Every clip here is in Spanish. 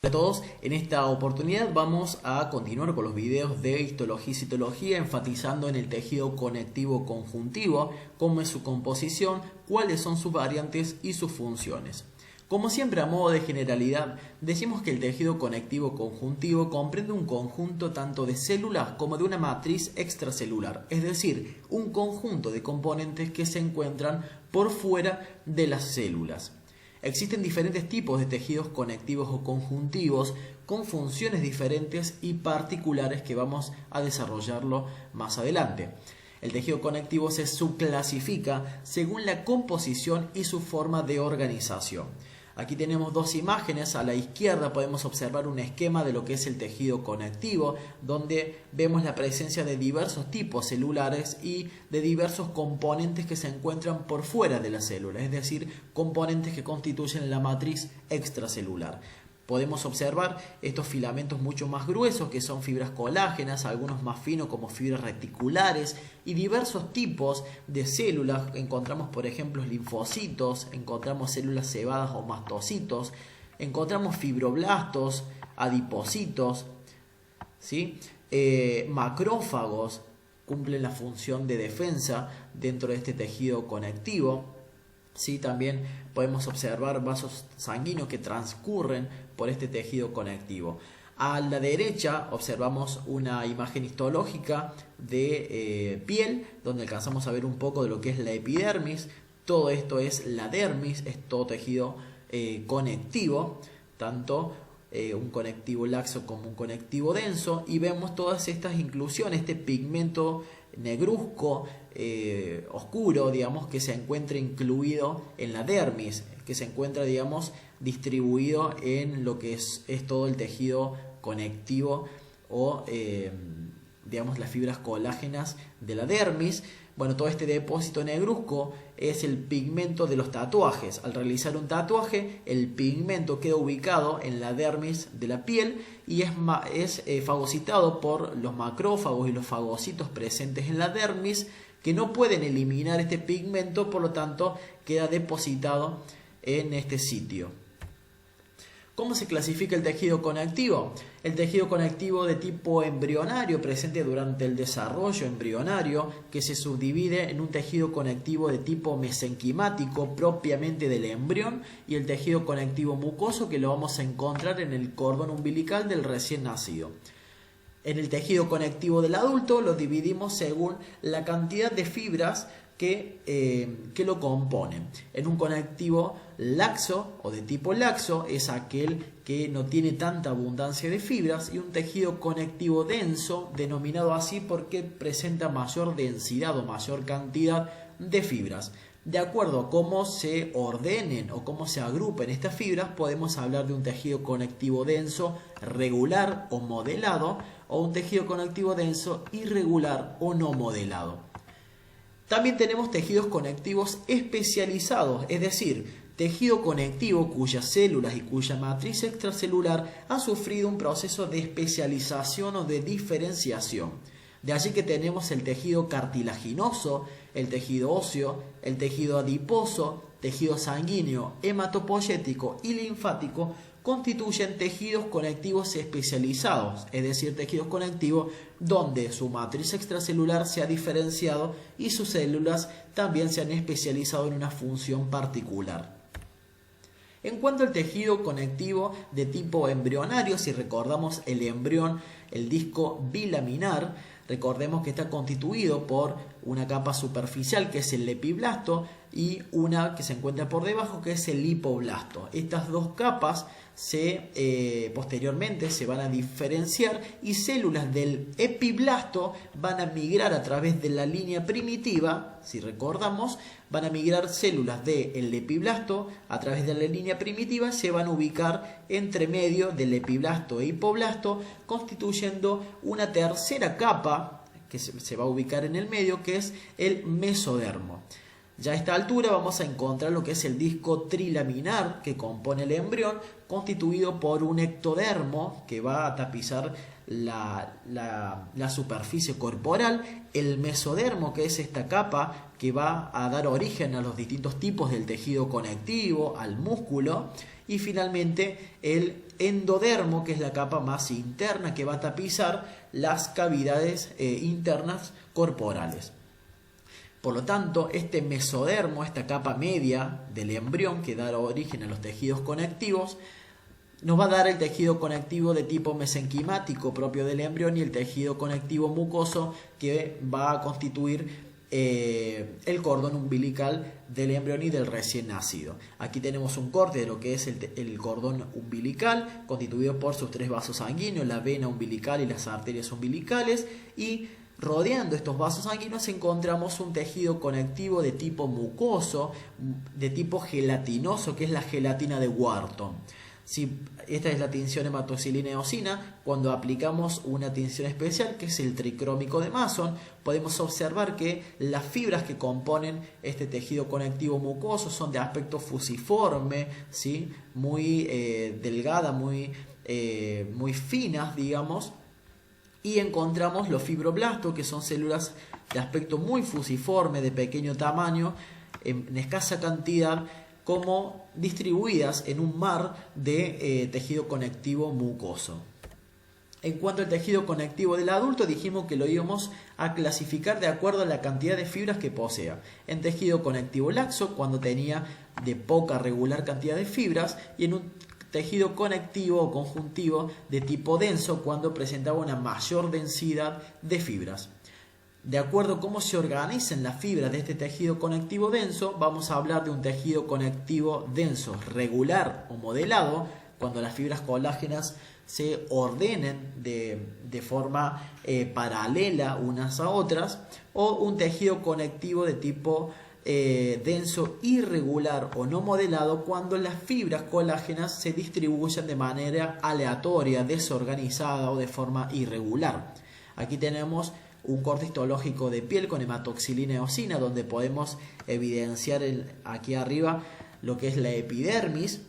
Hola a todos, en esta oportunidad vamos a continuar con los videos de histología y citología, enfatizando en el tejido conectivo conjuntivo, cómo es su composición, cuáles son sus variantes y sus funciones. Como siempre, a modo de generalidad, decimos que el tejido conectivo conjuntivo comprende un conjunto tanto de células como de una matriz extracelular, es decir, un conjunto de componentes que se encuentran por fuera de las células. Existen diferentes tipos de tejidos conectivos o conjuntivos con funciones diferentes y particulares que vamos a desarrollarlo más adelante. El tejido conectivo se subclasifica según la composición y su forma de organización. Aquí tenemos dos imágenes. A la izquierda podemos observar un esquema de lo que es el tejido conectivo, donde vemos la presencia de diversos tipos celulares y de diversos componentes que se encuentran por fuera de la célula, es decir, componentes que constituyen la matriz extracelular. Podemos observar estos filamentos mucho más gruesos que son fibras colágenas, algunos más finos como fibras reticulares y diversos tipos de células. Encontramos por ejemplo linfocitos, encontramos células cebadas o mastocitos, encontramos fibroblastos, adipocitos, ¿sí? Macrófagos cumplen la función de defensa dentro de este tejido conectivo. Sí, también podemos observar vasos sanguíneos que transcurren por este tejido conectivo. A la derecha observamos una imagen histológica de piel, donde alcanzamos a ver un poco de lo que es la epidermis. Todo esto es la dermis, es todo tejido conectivo, tanto un conectivo laxo como un conectivo denso, y vemos todas estas inclusiones, este pigmento negruzco oscuro, digamos, que se encuentra incluido en la dermis, que se encuentra, digamos, distribuido en lo que es todo el tejido conectivo o digamos las fibras colágenas de la dermis. Bueno, todo este depósito negruzco es el pigmento de los tatuajes. Al realizar un tatuaje, el pigmento queda ubicado en la dermis de la piel y es fagocitado por los macrófagos y los fagocitos presentes en la dermis, que no pueden eliminar este pigmento, por lo tanto queda depositado en este sitio. ¿Cómo se clasifica el tejido conectivo? El tejido conectivo de tipo embrionario, presente durante el desarrollo embrionario, que se subdivide en un tejido conectivo de tipo mesenquimático propiamente del embrión, y el tejido conectivo mucoso, que lo vamos a encontrar en el cordón umbilical del recién nacido. En el tejido conectivo del adulto lo dividimos según la cantidad de fibras que lo componen. En un conectivo laxo o de tipo laxo es aquel que no tiene tanta abundancia de fibras, y un tejido conectivo denso, denominado así porque presenta mayor densidad o mayor cantidad de fibras. De acuerdo a cómo se ordenen o cómo se agrupen estas fibras, podemos hablar de un tejido conectivo denso regular o modelado, o un tejido conectivo denso irregular o no modelado. También tenemos tejidos conectivos especializados, es decir, tejido conectivo cuyas células y cuya matriz extracelular ha sufrido un proceso de especialización o de diferenciación. De allí que tenemos el tejido cartilaginoso, el tejido óseo, el tejido adiposo, tejido sanguíneo, hematopoyético y linfático constituyen tejidos conectivos especializados, es decir, tejidos conectivos donde su matriz extracelular se ha diferenciado y sus células también se han especializado en una función particular. En cuanto al tejido conectivo de tipo embrionario, si recordamos el embrión, el disco bilaminar, recordemos que está constituido por una capa superficial que es el epiblasto y una que se encuentra por debajo que es el hipoblasto. Estas dos capas posteriormente se van a diferenciar, y células del epiblasto van a migrar a través de la línea primitiva. Si recordamos, van a migrar células del epiblasto a través de la línea primitiva, se van a ubicar entre medio del epiblasto e hipoblasto, constituyendo una tercera capa que se va a ubicar en el medio, que es el mesodermo. Ya a esta altura vamos a encontrar lo que es el disco trilaminar que compone el embrión, constituido por un ectodermo que va a tapizar la superficie corporal, el mesodermo, que es esta capa que va a dar origen a los distintos tipos del tejido conectivo, al músculo, y finalmente el endodermo, que es la capa más interna que va a tapizar las cavidades internas corporales. Por lo tanto, este mesodermo, esta capa media del embrión que da origen a los tejidos conectivos, nos va a dar el tejido conectivo de tipo mesenquimático propio del embrión y el tejido conectivo mucoso que va a constituir el cordón umbilical del embrión y del recién nacido. Aquí tenemos un corte de lo que es el cordón umbilical, constituido por sus 3 vasos sanguíneos, la vena umbilical y las arterias umbilicales, y rodeando estos vasos sanguíneos encontramos un tejido conectivo de tipo mucoso, de tipo gelatinoso, que es la gelatina de Wharton. Si esta es la tinción hematoxilina-eosina, cuando aplicamos una tinción especial que es el tricrómico de Mason, podemos observar que las fibras que componen este tejido conectivo mucoso son de aspecto fusiforme, ¿sí? Muy delgada, muy finas, digamos, y encontramos los fibroblastos, que son células de aspecto muy fusiforme, de pequeño tamaño, en escasa cantidad, como distribuidas en un mar de tejido conectivo mucoso. En cuanto al tejido conectivo del adulto, dijimos que lo íbamos a clasificar de acuerdo a la cantidad de fibras que posea. En tejido conectivo laxo, cuando tenía de poca regular cantidad de fibras, y en un tejido conectivo o conjuntivo de tipo denso, cuando presentaba una mayor densidad de fibras. De acuerdo a cómo se organizan las fibras de este tejido conectivo denso, vamos a hablar de un tejido conectivo denso regular o modelado, cuando las fibras colágenas se ordenen de forma paralela unas a otras, o un tejido conectivo de tipo denso irregular o no modelado, cuando las fibras colágenas se distribuyen de manera aleatoria, desorganizada o de forma irregular. Aquí tenemos un corte histológico de piel con hematoxilina-eosina, donde podemos evidenciar aquí arriba lo que es la epidermis,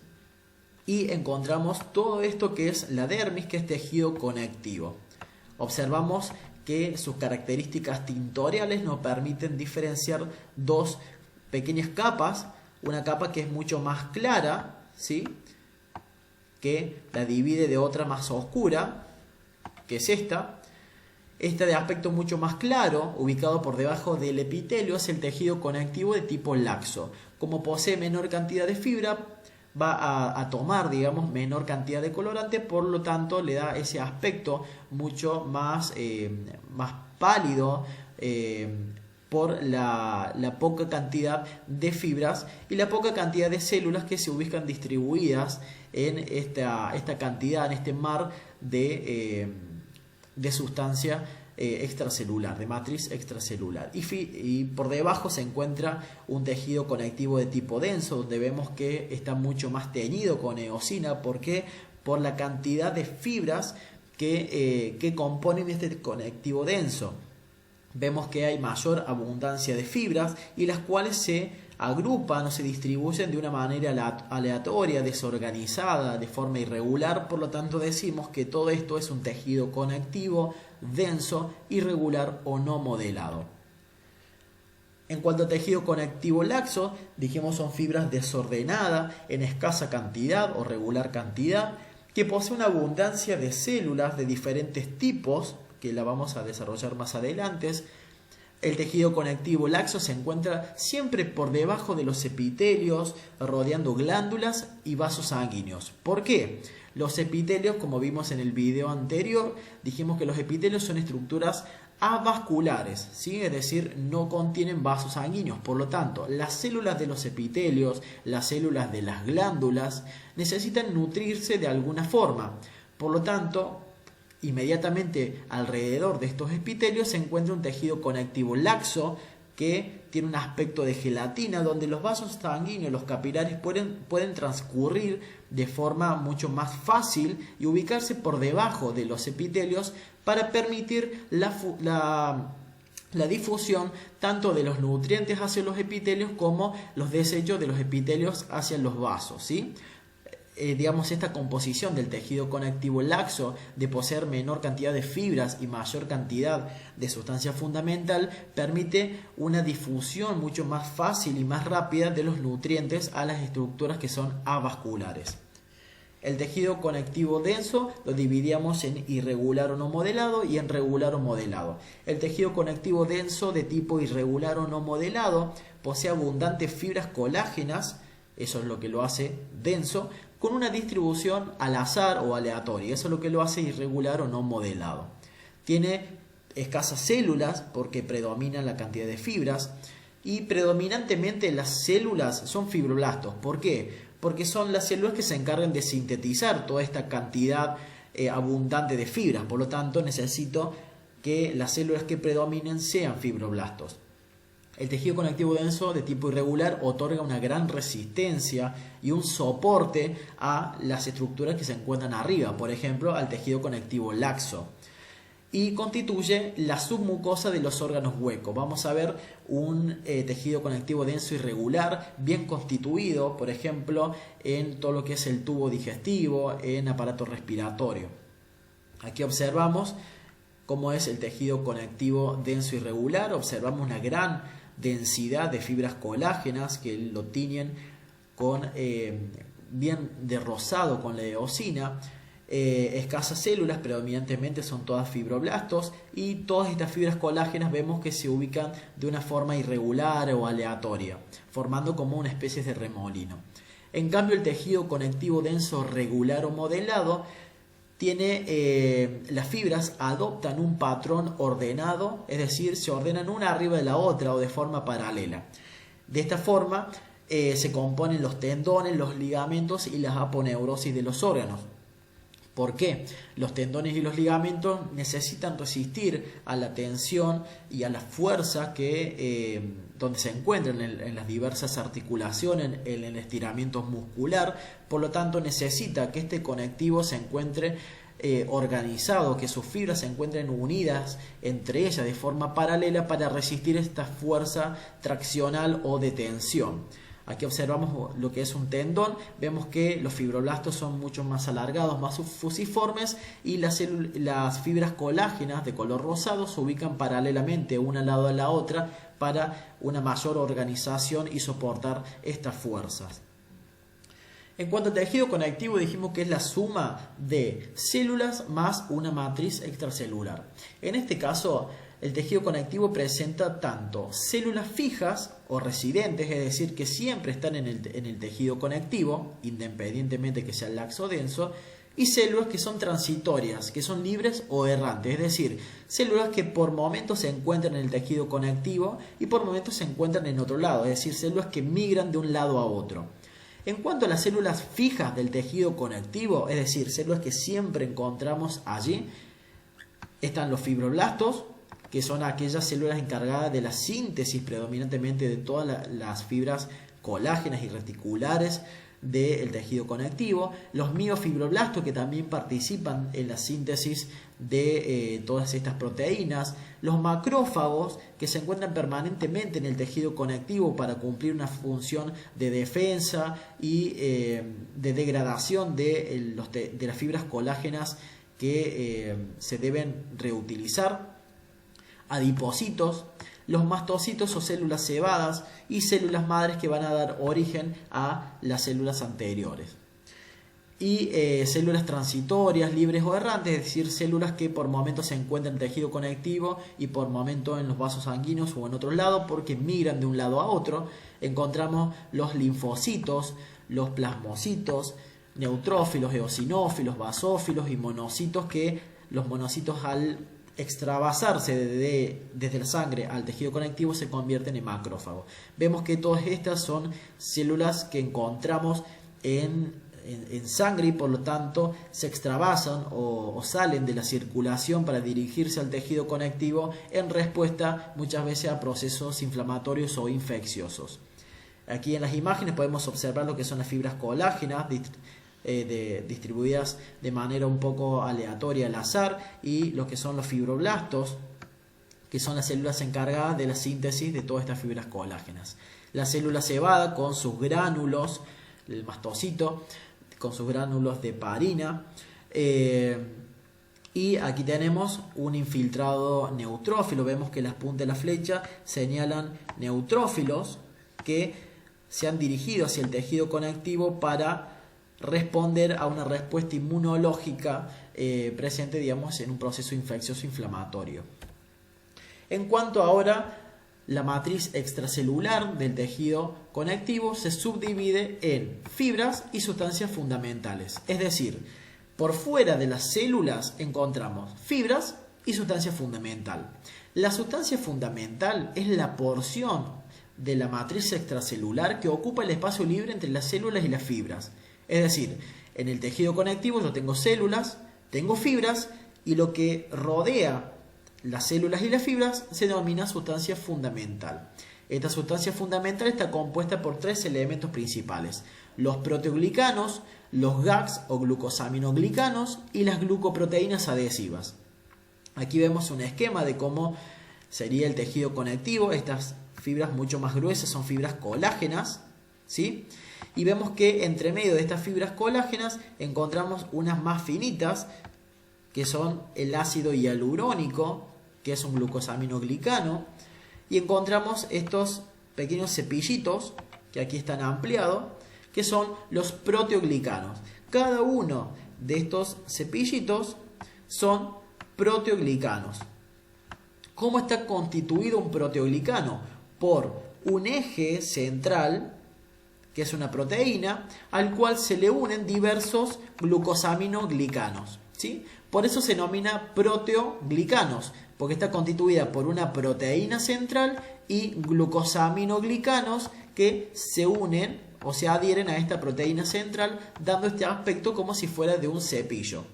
y encontramos todo esto que es la dermis, que es tejido conectivo. Observamos que sus características tintoriales nos permiten diferenciar 2 pequeñas capas, una capa que es mucho más clara, ¿sí?, que la divide de otra más oscura, que es esta. Este de aspecto mucho más claro, ubicado por debajo del epitelio, es el tejido conectivo de tipo laxo. Como posee menor cantidad de fibra, va a tomar, digamos, menor cantidad de colorante, por lo tanto le da ese aspecto mucho más pálido por la poca cantidad de fibras y la poca cantidad de células que se ubican distribuidas en esta cantidad, en este mar de sustancia extracelular, de matriz extracelular. Y por debajo se encuentra un tejido conectivo de tipo denso, donde vemos que está mucho más teñido con eosina. ¿Por qué? Por la cantidad de fibras que componen este conectivo denso. Vemos que hay mayor abundancia de fibras, y las cuales se agrupan o se distribuyen de una manera aleatoria, desorganizada, de forma irregular. Por lo tanto, decimos que todo esto es un tejido conectivo denso, irregular o no modelado. En cuanto a tejido conectivo laxo, dijimos son fibras desordenadas en escasa cantidad o regular cantidad, que posee una abundancia de células de diferentes tipos, que la vamos a desarrollar más adelante. El tejido conectivo laxo se encuentra siempre por debajo de los epitelios, rodeando glándulas y vasos sanguíneos. ¿Por qué? Los epitelios, como vimos en el video anterior, dijimos que los epitelios son estructuras avasculares, ¿sí? Es decir, no contienen vasos sanguíneos. Por lo tanto, las células de los epitelios, las células de las glándulas, necesitan nutrirse de alguna forma. Por lo tanto, inmediatamente alrededor de estos epitelios se encuentra un tejido conectivo laxo que tiene un aspecto de gelatina, donde los vasos sanguíneos, los capilares, pueden transcurrir de forma mucho más fácil y ubicarse por debajo de los epitelios para permitir la la difusión tanto de los nutrientes hacia los epitelios como los desechos de los epitelios hacia los vasos, ¿sí? Digamos, esta composición del tejido conectivo laxo de poseer menor cantidad de fibras y mayor cantidad de sustancia fundamental permite una difusión mucho más fácil y más rápida de los nutrientes a las estructuras que son avasculares. El tejido conectivo denso lo dividíamos en irregular o no modelado y en regular o modelado. El tejido conectivo denso de tipo irregular o no modelado posee abundantes fibras colágenas, eso es lo que lo hace denso, con una distribución al azar o aleatoria, eso es lo que lo hace irregular o no modelado. Tiene escasas células porque predomina la cantidad de fibras y predominantemente las células son fibroblastos. ¿Por qué? Porque son las células que se encargan de sintetizar toda esta cantidad abundante de fibras. Por lo tanto, necesito que las células que predominen sean fibroblastos. El tejido conectivo denso de tipo irregular otorga una gran resistencia y un soporte a las estructuras que se encuentran arriba, por ejemplo, al tejido conectivo laxo. Y constituye la submucosa de los órganos huecos. Vamos a ver un tejido conectivo denso irregular, bien constituido, por ejemplo, en todo lo que es el tubo digestivo, en aparato respiratorio. Aquí observamos cómo es el tejido conectivo denso irregular. Observamos una gran densidad de fibras colágenas que lo tiñen con, bien de rosado con la eosina. Escasas células, predominantemente son todas fibroblastos, y todas estas fibras colágenas vemos que se ubican de una forma irregular o aleatoria, formando como una especie de remolino. En cambio, el tejido conectivo denso regular o modelado tiene, las fibras adoptan un patrón ordenado, es decir, se ordenan una arriba de la otra o de forma paralela. De esta forma se componen los tendones, los ligamentos y las aponeurosis de los órganos. ¿Por qué? Los tendones y los ligamentos necesitan resistir a la tensión y a la fuerza que, donde se encuentran en las diversas articulaciones, en el estiramiento muscular. Por lo tanto, necesita que este conectivo se encuentre organizado, que sus fibras se encuentren unidas entre ellas de forma paralela para resistir esta fuerza traccional o de tensión. Aquí observamos lo que es un tendón, vemos que los fibroblastos son mucho más alargados, más fusiformes, y las fibras colágenas de color rosado se ubican paralelamente una al lado de la otra para una mayor organización y soportar estas fuerzas. En cuanto al tejido conectivo, dijimos que es la suma de células más una matriz extracelular. En este caso, el tejido conectivo presenta tanto células fijas o residentes, es decir, que siempre están en el tejido conectivo, independientemente que sea laxo o denso, y células que son transitorias, que son libres o errantes, es decir, células que por momentos se encuentran en el tejido conectivo y por momentos se encuentran en otro lado, es decir, células que migran de un lado a otro. En cuanto a las células fijas del tejido conectivo, es decir, células que siempre encontramos allí, están los fibroblastos, que son aquellas células encargadas de la síntesis predominantemente de todas las fibras colágenas y reticulares del tejido conectivo, los miofibroblastos, que también participan en la síntesis de todas estas proteínas, los macrófagos, que se encuentran permanentemente en el tejido conectivo para cumplir una función de defensa y de degradación de las fibras colágenas que se deben reutilizar, adipocitos, los mastocitos o células cebadas y células madres que van a dar origen a las células anteriores. Y células transitorias, libres o errantes, es decir, células que por momentos se encuentran en el tejido conectivo y por momentos en los vasos sanguíneos o en otro lado porque migran de un lado a otro. Encontramos los linfocitos, los plasmocitos, neutrófilos, eosinófilos, basófilos y monocitos, que los monocitos al extravasarse desde la sangre al tejido conectivo se convierten en macrófagos. Vemos que todas estas son células que encontramos en sangre y por lo tanto se extravasan o salen de la circulación para dirigirse al tejido conectivo en respuesta muchas veces a procesos inflamatorios o infecciosos. Aquí en las imágenes podemos observar lo que son las fibras colágenas distribuidas de manera un poco aleatoria al azar, y lo que son los fibroblastos, que son las células encargadas de la síntesis de todas estas fibras colágenas. La célula cebada con sus gránulos, el mastocito, con sus gránulos de parina. Y aquí tenemos un infiltrado neutrófilo. Vemos que las puntas de la flecha señalan neutrófilos que se han dirigido hacia el tejido conectivo para responder a una respuesta inmunológica presente, digamos, en un proceso infeccioso inflamatorio. En cuanto ahora la matriz extracelular del tejido conectivo se subdivide en fibras y sustancias fundamentales. Es decir, por fuera de las células encontramos fibras y sustancia fundamental. La sustancia fundamental es la porción de la matriz extracelular que ocupa el espacio libre entre las células y las fibras. Es decir, en el tejido conectivo yo tengo células, tengo fibras y lo que rodea las células y las fibras se denomina sustancia fundamental. Esta sustancia fundamental está compuesta por tres elementos principales: los proteoglicanos, los GAGs o glucosaminoglicanos y las glucoproteínas adhesivas. Aquí vemos un esquema de cómo sería el tejido conectivo. Estas fibras mucho más gruesas son fibras colágenas, ¿sí? Y vemos que entre medio de estas fibras colágenas encontramos unas más finitas, que son el ácido hialurónico, que es un glucosaminoglicano, y encontramos estos pequeños cepillitos, que aquí están ampliados, que son los proteoglicanos. Cada uno de estos cepillitos son proteoglicanos. ¿Cómo está constituido un proteoglicano? Por un eje central, que es una proteína, al cual se le unen diversos glucosaminoglicanos, ¿sí? Por eso se denomina proteoglicanos, porque está constituida por una proteína central y glucosaminoglicanos que se unen o se adhieren a esta proteína central, dando este aspecto como si fuera de un cepillo.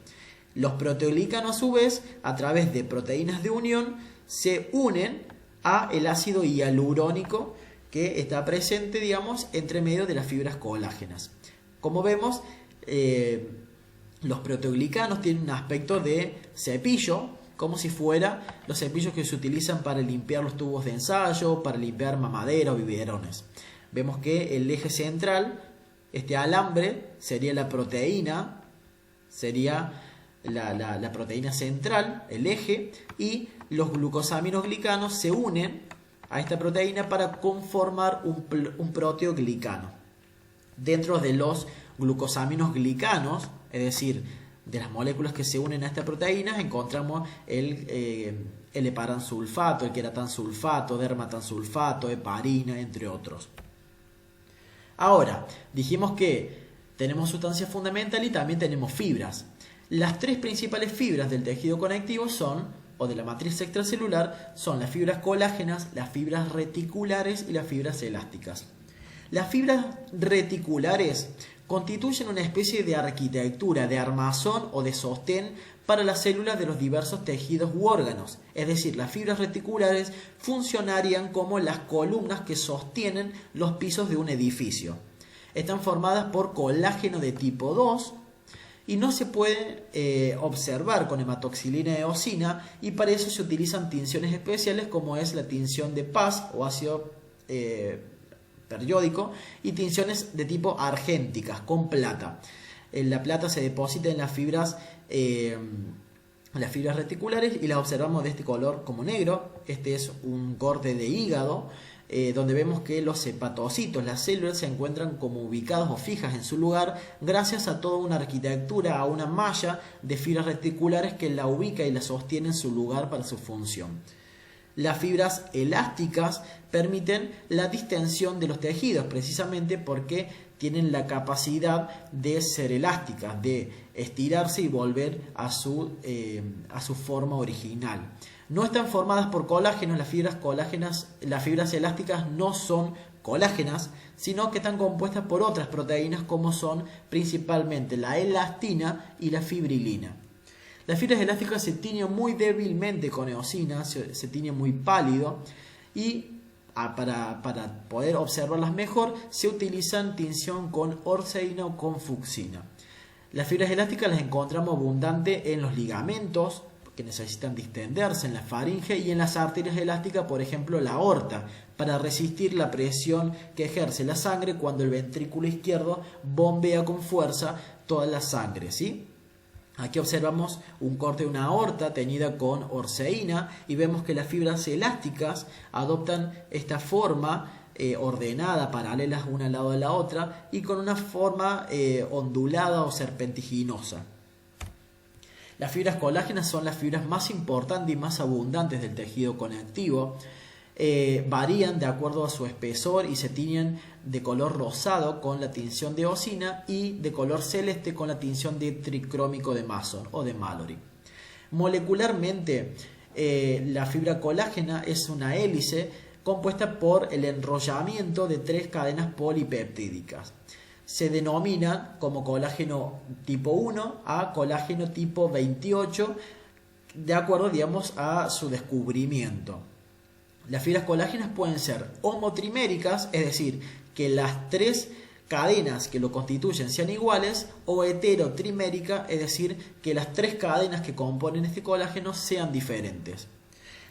Los proteoglicanos, a su vez, a través de proteínas de unión, se unen a el ácido hialurónico que está presente, digamos, entre medio de las fibras colágenas. Como vemos, los proteoglicanos tienen un aspecto de cepillo, como si fuera los cepillos que se utilizan para limpiar los tubos de ensayo, para limpiar mamadera o biberones. Vemos que el eje central, este alambre, sería la proteína, sería la proteína central, el eje, y los glucosaminoglicanos se unen a esta proteína para conformar un proteoglicano. Dentro de los glucosaminoglicanos, es decir, de las moléculas que se unen a esta proteína, encontramos el heparansulfato, el queratansulfato, dermatansulfato, heparina, entre otros. Ahora, dijimos que tenemos sustancia fundamental y también tenemos fibras. Las tres principales fibras del tejido conectivo o de la matriz extracelular, son las fibras colágenas, las fibras reticulares y las fibras elásticas. Las fibras reticulares constituyen una especie de arquitectura, de armazón o de sostén para las células de los diversos tejidos u órganos. Es decir, las fibras reticulares funcionarían como las columnas que sostienen los pisos de un edificio. Están formadas por colágeno de tipo 2 y no se puede observar con hematoxilina y eosina, y para eso se utilizan tinciones especiales como es la tinción de Paz o ácido periódico, y tinciones de tipo argénticas con plata. La plata se deposita en las fibras reticulares y las observamos de este color como negro. Este es un corte de hígado donde vemos que los hepatocitos, las células, se encuentran como ubicadas o fijas en su lugar gracias a toda una arquitectura, a una malla de fibras reticulares que la ubica y la sostiene en su lugar para su función. Las fibras elásticas permiten la distensión de los tejidos, precisamente porque tienen la capacidad de ser elásticas, de estirarse y volver a su forma original. No están formadas por colágeno. Las fibras elásticas no son colágenas, sino que están compuestas por otras proteínas como son principalmente la elastina y la fibrilina. Las fibras elásticas se tiñen muy débilmente con eosina, se tiñen muy pálido, y para poder observarlas mejor se utilizan tinción con orseína o con fucsina. Las fibras elásticas las encontramos abundante en los ligamentos, que necesitan distenderse en la faringe y en las arterias elásticas, por ejemplo la aorta, para resistir la presión que ejerce la sangre cuando el ventrículo izquierdo bombea con fuerza toda la sangre, ¿sí? Aquí observamos un corte de una aorta teñida con orceína y vemos que las fibras elásticas adoptan esta forma ordenada, paralelas una al lado de la otra y con una forma ondulada o serpentiginosa. Las fibras colágenas son las fibras más importantes y más abundantes del tejido conectivo. Varían de acuerdo a su espesor y se tiñen de color rosado con la tinción de eosina y de color celeste con la tinción de tricrómico de Mason o de Mallory. Molecularmente, la fibra colágena es una hélice compuesta por el enrollamiento de 3 cadenas polipeptídicas. Se denomina como colágeno tipo 1 a colágeno tipo 28 de acuerdo, digamos, a su descubrimiento. Las fibras colágenas pueden ser homotriméricas, es decir, que las 3 cadenas que lo constituyen sean iguales, o heterotrimérica, es decir, que las 3 cadenas que componen este colágeno sean diferentes.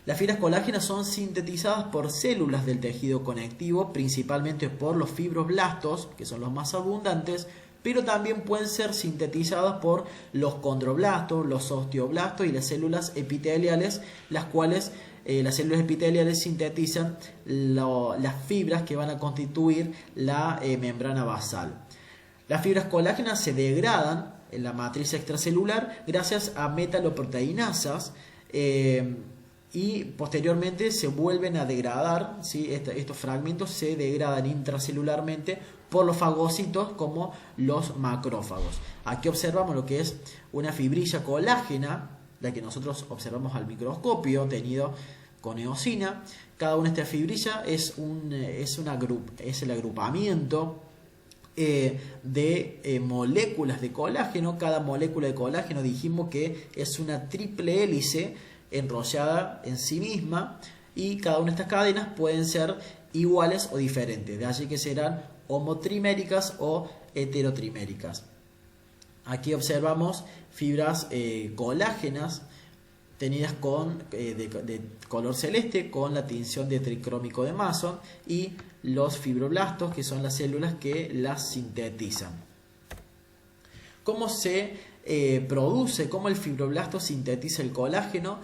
Las fibras colágenas son sintetizadas por células del tejido conectivo, principalmente por los fibroblastos, que son los más abundantes, pero también pueden ser sintetizadas por los condroblastos, los osteoblastos y las células epiteliales, las cuales las células epiteliales sintetizan las fibras que van a constituir la membrana basal. Las fibras colágenas se degradan en la matriz extracelular gracias a metaloproteinasas y posteriormente se vuelven a degradar, ¿sí? Estos fragmentos se degradan intracelularmente por los fagocitos como los macrófagos. Aquí observamos lo que es una fibrilla colágena, la que nosotros observamos al microscopio, teñido con eosina. Cada una de estas fibrillas es el agrupamiento de moléculas de colágeno. Cada molécula de colágeno dijimos que es una triple hélice enrollada en sí misma y cada una de estas cadenas pueden ser iguales o diferentes, de allí que serán homotriméricas o heterotriméricas. Aquí observamos fibras colágenas teñidas de color celeste con la tinción de tricrómico de Mason y los fibroblastos, que son las células que las sintetizan. ¿Cómo se produce? ¿Cómo el fibroblasto sintetiza el colágeno?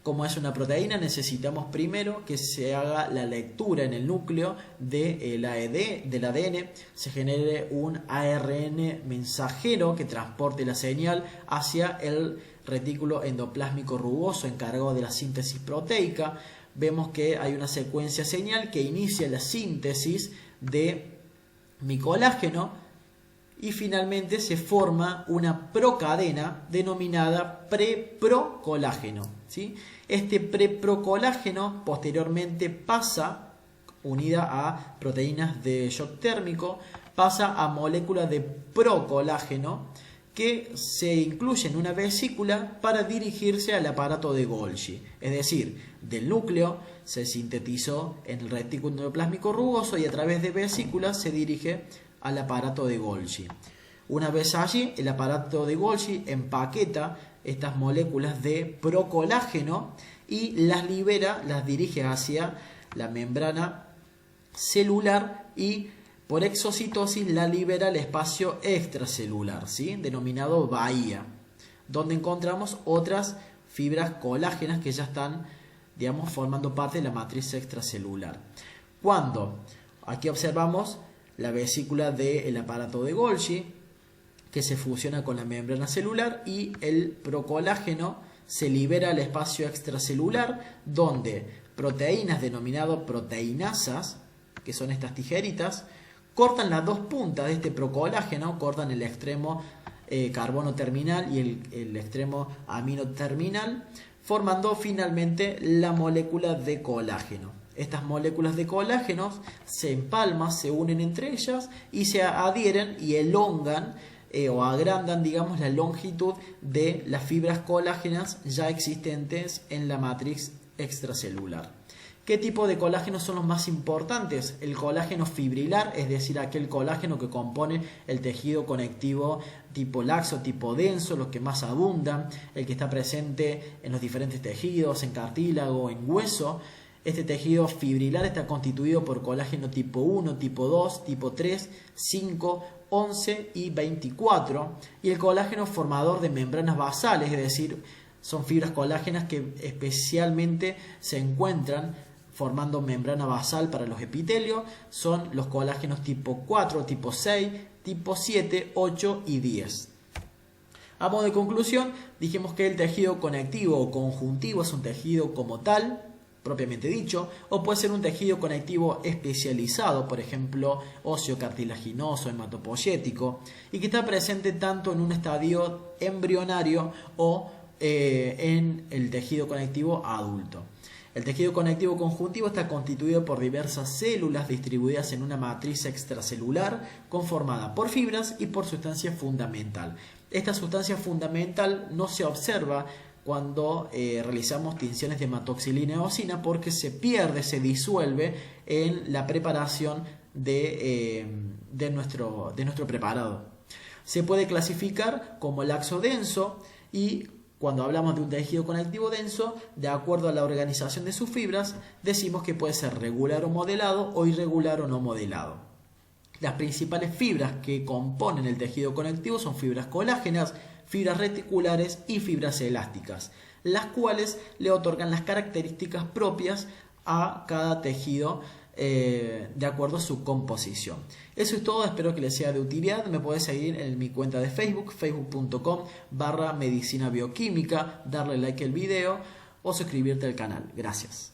Como es una proteína, necesitamos primero que se haga la lectura en el núcleo del ADN, se genere un ARN mensajero que transporte la señal hacia el retículo endoplásmico rugoso encargado de la síntesis proteica. Vemos que hay una secuencia señal que inicia la síntesis de mi colágeno y finalmente se forma una procadena denominada preprocolágeno, ¿sí? Este preprocolágeno posteriormente pasa, unida a proteínas de shock térmico, pasa a moléculas de procolágeno que se incluye en una vesícula para dirigirse al aparato de Golgi. Es decir, del núcleo se sintetizó en el retículo endoplásmico rugoso y a través de vesículas se dirige al aparato de Golgi. Una vez allí, el aparato de Golgi empaqueta estas moléculas de procolágeno y las libera, las dirige hacia la membrana celular y por exocitosis la libera al espacio extracelular, ¿sí? Denominado bahía, donde encontramos otras fibras colágenas que ya están, digamos, formando parte de la matriz extracelular. Cuando aquí observamos la vesícula del aparato de Golgi, que se fusiona con la membrana celular y el procolágeno se libera al espacio extracelular, donde proteínas denominadas proteinasas, que son estas tijeritas, cortan las dos puntas de este procolágeno, cortan el extremo carbono terminal y el extremo amino terminal, formando finalmente la molécula de colágeno. Estas moléculas de colágeno se empalman, se unen entre ellas y se adhieren y elongan o agrandan, digamos, la longitud de las fibras colágenas ya existentes en la matriz extracelular. ¿Qué tipo de colágenos son los más importantes? El colágeno fibrilar, es decir, aquel colágeno que compone el tejido conectivo tipo laxo, tipo denso, los que más abundan, el que está presente en los diferentes tejidos, en cartílago, en hueso. Este tejido fibrilar está constituido por colágeno tipo 1, tipo 2, tipo 3, 5, 11 y 24. Y el colágeno formador de membranas basales, es decir, son fibras colágenas que especialmente se encuentran formando membrana basal para los epitelios, son los colágenos tipo 4, tipo 6, tipo 7, 8 y 10. A modo de conclusión, dijimos que el tejido conectivo o conjuntivo es un tejido como tal, propiamente dicho, o puede ser un tejido conectivo especializado, por ejemplo, óseo cartilaginoso, hematopoyético, y que está presente tanto en un estadio embrionario o en el tejido conectivo adulto. El tejido conectivo conjuntivo está constituido por diversas células distribuidas en una matriz extracelular conformada por fibras y por sustancia fundamental. Esta sustancia fundamental no se observa cuando realizamos tinciones de hematoxilina y eosina porque se pierde, se disuelve en la preparación de nuestro preparado. Se puede clasificar como laxo denso y cuando hablamos de un tejido conectivo denso, de acuerdo a la organización de sus fibras, decimos que puede ser regular o modelado o irregular o no modelado. Las principales fibras que componen el tejido conectivo son fibras colágenas, fibras reticulares y fibras elásticas, las cuales le otorgan las características propias a cada tejido de acuerdo a su composición. Eso es todo, espero que les sea de utilidad. Me puedes seguir en mi cuenta de Facebook, facebook.com/medicina bioquímica, darle like al video o suscribirte al canal. Gracias.